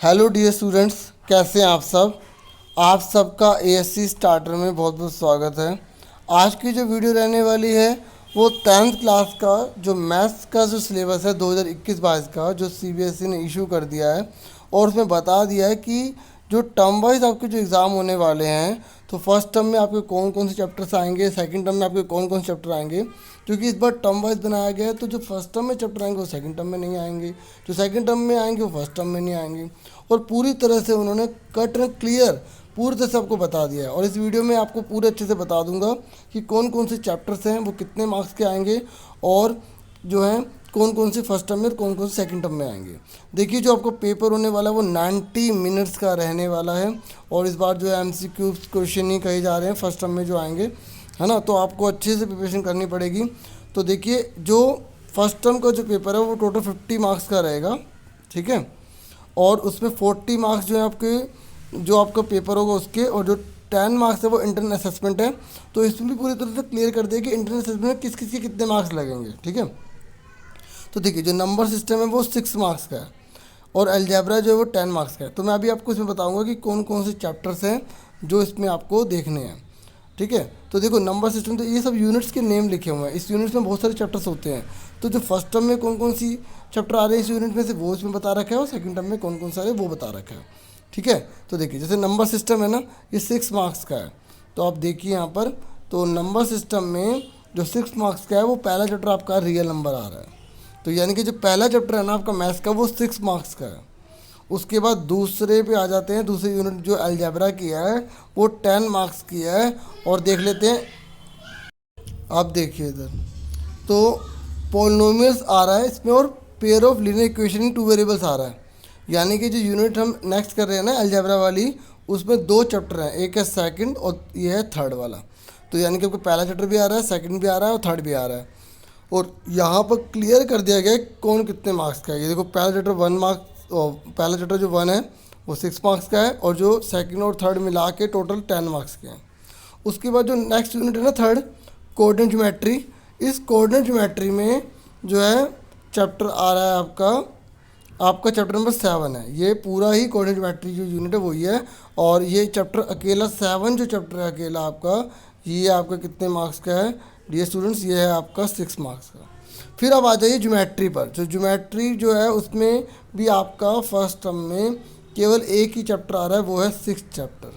Hello dear students, कैसे हैं आप सब। आप सबका एएससी स्टार्टर में बहुत बहुत स्वागत है। आज की जो वीडियो रहने वाली है वो 10th क्लास का जो मैथ्स का जो सिलेबस है 2021-22 का, जो सीबीएसई ने इशू कर दिया है और उसमें बता दिया है कि जो टर्म वाइज आपके जो एग्ज़ाम होने वाले हैं, तो फर्स्ट टर्म में आपके कौन कौन से चैप्टर्स आएंगे, सेकंड टर्म में आपके कौन कौन से चैप्टर आएंगे। क्योंकि इस बार टर्म वाइज बनाया गया है, तो जो फर्स्ट टर्म में चैप्टर आएंगे वो सेकंड टर्म में नहीं आएंगे, जो सेकंड टर्म में आएंगे वो फर्स्ट टर्म में नहीं आएंगे। और पूरी तरह से उन्होंने कट एंड क्लियर पूरी तरह से आपको बता दिया है। और इस वीडियो में आपको पूरे अच्छे से बता दूंगा कि कौन कौन से चैप्टर्स हैं, वो कितने मार्क्स के आएंगे, और जो है कौन कौन से फर्स्ट टर्म में और कौन कौन से सेकंड टर्म में आएंगे। देखिए, जो आपको पेपर होने वाला है वो 90 मिनट्स का रहने वाला है। और इस बार जो है एमसीक्यू क्वेश्चन ही कहे जा रहे हैं फर्स्ट टर्म में जो आएंगे, है ना। तो आपको अच्छे से प्रिपरेशन करनी पड़ेगी। तो देखिए, जो फर्स्ट टर्म का जो पेपर है वो टोटल 50 मार्क्स का रहेगा, ठीक है। और उसमें 40 मार्क्स जो है आपके, जो आपका पेपर होगा उसके, और जो 10 मार्क्स है वो इंटरनल असेसमेंट है। तो इसमें भी पूरी तरह से क्लियर कर दिया कि इंटरनल असेसमेंट में किस किस के कितने मार्क्स लगेंगे, ठीक है। तो देखिए, जो नंबर सिस्टम है वो 6 मार्क्स का है और अलजेब्रा जो है वो 10 मार्क्स का है। तो मैं अभी आपको इसमें बताऊंगा कि कौन कौन से चैप्टर्स हैं जो इसमें आपको देखने हैं, ठीक है। तो देखो, नंबर सिस्टम, तो ये सब यूनिट्स के नेम लिखे हुए हैं। इस यूनिट्स में बहुत सारे चैप्टर्स होते हैं। तो जो फर्स्ट टर्म में कौन कौन सी चैप्टर आ रहे हैं इस यूनिट में से, वो इसमें बता रखा है, और सेकंड टर्म में कौन कौन सा है वो बता रखा है, ठीक है। तो देखिए, जैसे नंबर सिस्टम है ना, ये 6 मार्क्स का है। तो आप देखिए यहाँ पर, तो नंबर सिस्टम में जो 6 मार्क्स का है वो पहला चैप्टर आपका रियल नंबर आ रहा है। तो यानी कि जो पहला चैप्टर है ना आपका मैथ्स का, वो 6 मार्क्स का है। उसके बाद दूसरे पे आ जाते हैं, दूसरी यूनिट जो अलजेब्रा की है वो 10 मार्क्स की है। और देख लेते हैं, आप देखिए इधर, तो पॉलिनोमियल्स आ रहा है इसमें, और pair of linear equation in 2 variables आ रहा है। यानी कि जो यूनिट हम नेक्स्ट कर रहे हैं ना अलजेब्रा वाली, उसमें 2 चैप्टर हैं, एक है सेकंड और ये है थर्ड वाला। तो यानी कि आपको पहला चैप्टर भी आ रहा है, सेकंड भी आ रहा है और थर्ड भी आ रहा है। और यहाँ पर क्लियर कर दिया गया है कौन कितने मार्क्स का है। ये देखो, पहला चैप्टर 1 मार्क्स, पहला चैप्टर जो 1 है वो 6 मार्क्स का है, और जो सेकंड और थर्ड मिला के टोटल 10 मार्क्स के हैं। उसके बाद जो नेक्स्ट यूनिट है ना थर्ड, कोऑर्डिनेट ज्योमेट्री, इस कोऑर्डिनेट ज्योमेट्री में जो है चैप्टर आ रहा है आपका चैप्टर नंबर 7 है। ये पूरा ही कोऑर्डिनेट ज्योमेट्री जो यूनिट है वही है। और ये चैप्टर अकेला 7 जो चैप्टर है अकेला आपका, ये आपका कितने मार्क्स का है डियर स्टूडेंट्स, ये है आपका 6 मार्क्स का। फिर अब आ जाइए ज्योमेट्री पर। जो ज्योमेट्री जो है उसमें भी आपका फर्स्ट टर्म में केवल एक ही चैप्टर आ रहा है, वो है 6th चैप्टर,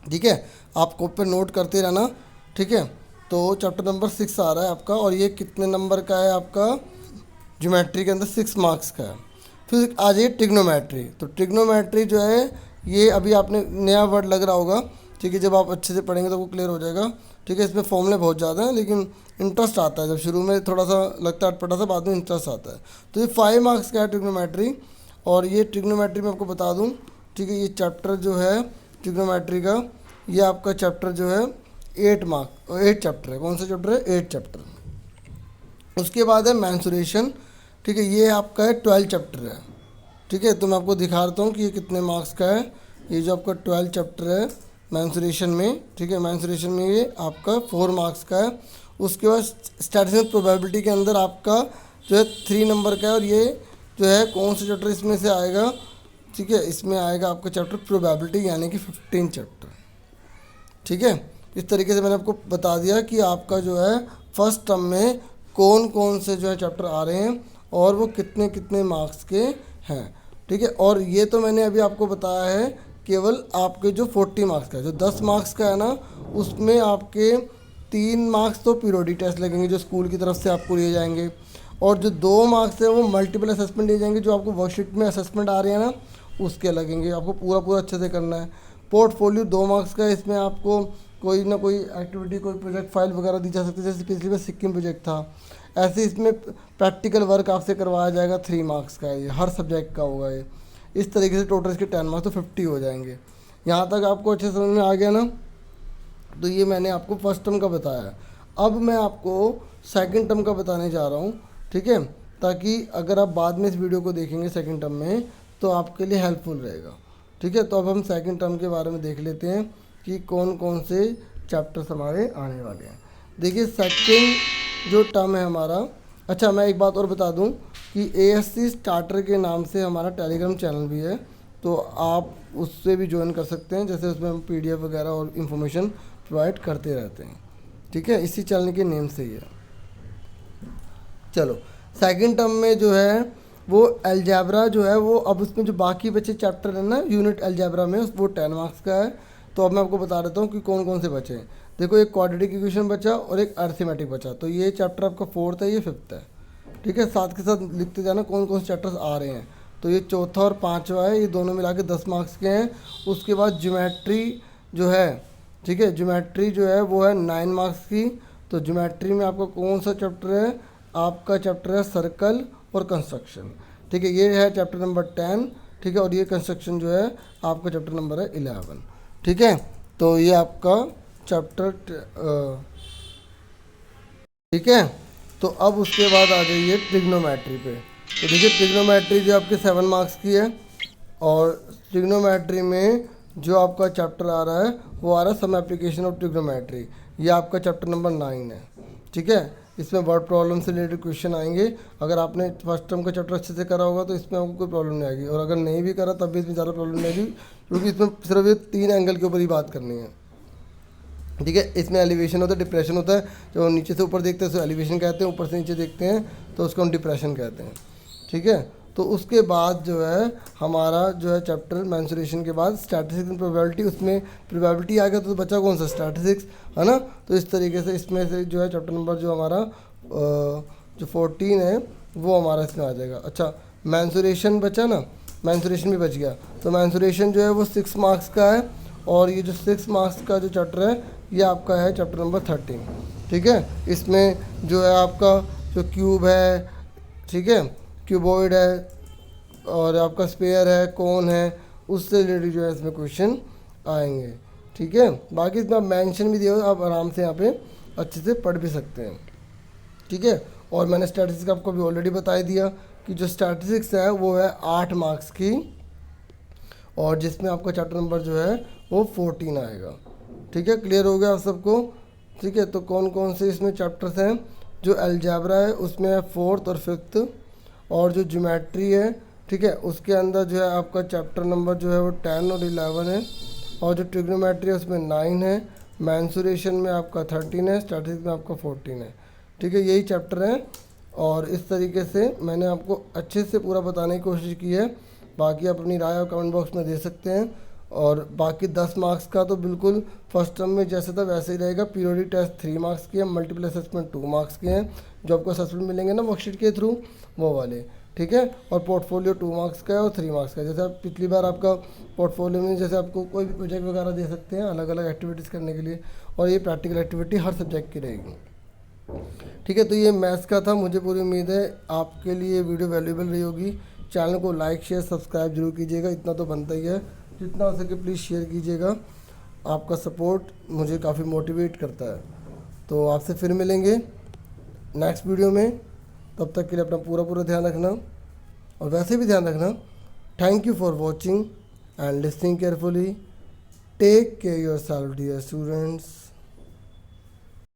ठीक है। आप कॉपी पर नोट करते रहना, ठीक है। तो चैप्टर नंबर 6 आ रहा है आपका, और ये कितने नंबर का है आपका, ज्योमेट्री के अंदर 6 मार्क्स का है। फिर आ जाइए ट्रिग्नोमेट्री। तो ट्रिग्नोमेट्री जो है, ये अभी आपने नया वर्ड लग रहा होगा, ठीक है। जब आप अच्छे से पढ़ेंगे तो वो क्लियर हो जाएगा, ठीक है। इसमें फॉर्मूले बहुत ज़्यादा हैं, लेकिन इंटरेस्ट आता है। जब शुरू में थोड़ा सा लगता है अटपटा सा, बाद में इंटरेस्ट आता है। तो ये 5 मार्क्स का है ट्रिग्नोमेट्री। और ये ट्रिग्नोमेट्री में आपको बता दूँ, ठीक है, ये चैप्टर जो है ट्रिग्नोमेट्री का, ये आपका चैप्टर जो है 8 चैप्टर है। कौन सा चैप्टर है? 8 चैप्टर। उसके बाद है मैंसुरेशन, ठीक है, ये आपका है 12 चैप्टर है, ठीक है। तो मैं आपको दिखा देता हूँ कि ये कितने मार्क्स का है। ये जो आपका 12 चैप्टर है मैंसुरेशन में, ठीक है, मैंसुरेशन में ये आपका 4 मार्क्स का है। उसके बाद स्टैटिस्टिकल प्रोबेबिलिटी के अंदर आपका जो है 3 नंबर का है। और ये जो है कौन सा चैप्टर इसमें से आएगा, ठीक है, इसमें आएगा आपका चैप्टर प्रोबेबिलिटी, यानी कि 15 चैप्टर, ठीक है। इस तरीके से मैंने आपको बता दिया कि आपका जो है फर्स्ट टर्म में कौन कौन से जो है चैप्टर आ रहे हैं और वो कितने कितने मार्क्स के हैं, ठीक है। और ये तो मैंने अभी आपको बताया है केवल आपके जो 40 मार्क्स का है। जो 10 मार्क्स का है ना, उसमें आपके 3 मार्क्स तो पीरियोडिक टेस्ट लगेंगे जो स्कूल की तरफ से आपको लिए जाएंगे, और जो 2 मार्क्स है वो मल्टीपल असेसमेंट लिए जाएंगे, जो आपको वर्कशीट में असेसमेंट आ रहे हैं ना उसके लगेंगे। आपको पूरा पूरा अच्छे से करना है। पोर्टफोलियो 2 मार्क्स का है, इसमें आपको कोई ना कोई एक्टिविटी, कोई प्रोजेक्ट फाइल वगैरह दी जा सकती है, जैसे पिछली बार सिक्किम प्रोजेक्ट था। ऐसे इसमें प्रैक्टिकल वर्क आपसे करवाया जाएगा, 3 मार्क्स का है, ये हर सब्जेक्ट का होगा ये। इस तरीके से टोटल इसके 10 मार्क्स तो 50 हो जाएंगे। यहाँ तक आपको अच्छे समझ में आ गया ना। तो ये मैंने आपको फर्स्ट टर्म का बताया है। अब मैं आपको सेकंड टर्म का बताने जा रहा हूँ, ठीक है, ताकि अगर आप बाद में इस वीडियो को देखेंगे सेकंड टर्म में तो आपके लिए हेल्पफुल रहेगा, ठीक है। तो अब हम सेकंड टर्म के बारे में देख लेते हैं कि कौन कौन से चैप्टर्स हमारे आने वाले हैं। देखिए, सेकंड जो टर्म है हमारा, अच्छा मैं एक बात और बता दूं कि ASC स्टार्टर के नाम से हमारा टेलीग्राम चैनल भी है, तो आप उससे भी ज्वाइन कर सकते हैं। जैसे उसमें हम PDF वगैरह और इन्फॉर्मेशन प्रोवाइड करते रहते हैं, ठीक है, इसी चैनल के नेम से ही है। चलो सेकंड टर्म में जो है वो अलजेब्रा जो है वो, अब उसमें जो बाकी बचे चैप्टर है ना यूनिट अलजेब्रा में, वो 10 मार्क्स का है। तो अब मैं आपको बता देता हूँ कि कौन कौन से बचे हैं। देखो, एक क्वाड्रेटिक इक्वेशन बचा और एक अरिथमेटिक बचा, तो ये चैप्टर आपका 4th है, ये 5th है, ठीक है। साथ के साथ लिखते जाना कौन कौन से चैप्टर्स आ रहे हैं। तो ये चौथा और पाँचवा है, ये दोनों मिला के 10 मार्क्स के हैं। उसके बाद ज्योमेट्री जो है, ठीक है, ज्योमेट्री जो है वो है 9 मार्क्स की। तो ज्योमेट्री में आपका कौन सा चैप्टर है, आपका चैप्टर है सर्कल और कंस्ट्रक्शन, ठीक है, ये है चैप्टर नंबर 10, ठीक है। और ये कंस्ट्रक्शन जो है आपका चैप्टर नंबर है 11, ठीक है। तो ये आपका चैप्टर ठीक है। तो अब उसके बाद आ जाइए ट्रिग्नोमेट्री पे। तो देखिए, ट्रिग्नोमेट्री जो आपके 7 मार्क्स की है, और ट्रिग्नोमेट्री में जो आपका चैप्टर आ रहा है वो आ रहा है सम एप्लीकेशन ऑफ ट्रिग्नोमेट्री। ये आपका चैप्टर नंबर 9 है, ठीक है। इसमें वर्ड प्रॉब्लम से रिलेटेड क्वेश्चन आएंगे। अगर आपने फर्स्ट टर्म का चैप्टर अच्छे से करा होगा तो इसमें आपको कोई प्रॉब्लम नहीं आएगी, और अगर नहीं भी करा तब भी इसमें ज़्यादा प्रॉब्लम नहीं आएगी, क्योंकि इसमें सिर्फ ये 3 एंगल के ऊपर ही बात करनी है, ठीक है। इसमें एलिवेशन होता है, डिप्रेशन होता है। जो नीचे से ऊपर देखते हैं उसको एलिवेशन कहते हैं, ऊपर से नीचे देखते हैं तो उसको हम डिप्रेशन कहते हैं, ठीक है। तो उसके बाद जो है हमारा जो है चैप्टर मेंसुरेशन के बाद स्टैटिस्टिक्स एंड प्रोबेबिलिटी, उसमें प्रोबेबिलिटी आ गया तो बचा कौन सा, स्टैटिस्टिक्स, है ना। तो इस तरीके से इसमें से जो है चैप्टर नंबर जो हमारा जो 14 है वो हमारा इसमें आ जाएगा। अच्छा, मेंसुरेशन बचा ना, मेंसुरेशन भी बच गया। तो मेंसुरेशन जो है वो 6 मार्क्स का है, और ये जो 6 मार्क्स का जो चैप्टर है ये आपका है चैप्टर नंबर 13, ठीक है। इसमें जो है आपका जो क्यूब है, ठीक है, क्यूबॉइड है, और आपका स्फीयर है, कोन है, उससे रिलेटेड जो है इसमें क्वेश्चन आएंगे, ठीक है। बाकी इसमें आप मेंशन भी दिया हो, आप आराम से यहाँ पे अच्छे से पढ़ भी सकते हैं, ठीक है। और मैंने स्टैटिस्टिक्स आपको भी ऑलरेडी बता दिया कि जो स्टैटिस्टिक्स है वो है 8 मार्क्स की, और जिसमें आपका चैप्टर नंबर जो है वो 14 आएगा, ठीक है। क्लियर हो गया आप सबको, ठीक है। तो कौन कौन से इसमें चैप्टर्स हैं, जो अलजेब्रा है उसमें है 4th और 5th, और जो ज्योमेट्री है, ठीक है, उसके अंदर जो है आपका चैप्टर नंबर जो है वो 10 और 11 है, और जो ट्रिग्नोमेट्री है उसमें 9 है, मेंसुरेशन में आपका 13 है, स्टैटिस्टिक्स में आपका 14 है, ठीक है। यही चैप्टर है, और इस तरीके से मैंने आपको अच्छे से पूरा बताने की कोशिश की है। बाकी आप अपनी राय और कमेंट बॉक्स में दे सकते हैं। और बाकी 10 मार्क्स का तो बिल्कुल फर्स्ट टर्म में जैसे था वैसे ही रहेगा। पीरियोडिक टेस्ट 3 मार्क्स के हैं, मल्टीपल असेसमेंट 2 मार्क्स के हैं, जो आपको असेसमेंट मिलेंगे ना वर्कशीट के थ्रू, वो वाले, ठीक है। और पोर्टफोलियो 2 मार्क्स का है और 3 मार्क्स का है। जैसे आप पिछली बार आपका पोर्टफोलियो में जैसे आपको कोई भी प्रोजेक्ट वगैरह दे सकते हैं अलग अलग एक्टिविटीज़ करने के लिए, और ये प्रैक्टिकल एक्टिविटी हर सब्जेक्ट की रहेगी, ठीक है। तो ये मैथ्स का था। मुझे पूरी उम्मीद है आपके लिए वीडियो वैल्यूएबल रही होगी। चैनल को लाइक शेयर सब्सक्राइब जरूर कीजिएगा, इतना तो बनता ही है। जितना हो सके प्लीज़ शेयर कीजिएगा, आपका सपोर्ट मुझे काफ़ी मोटिवेट करता है। तो आपसे फिर मिलेंगे नेक्स्ट वीडियो में, तब तक के लिए अपना पूरा पूरा ध्यान रखना, और वैसे भी ध्यान रखना। Thank you for watching and listening carefully. Take care your self dear students.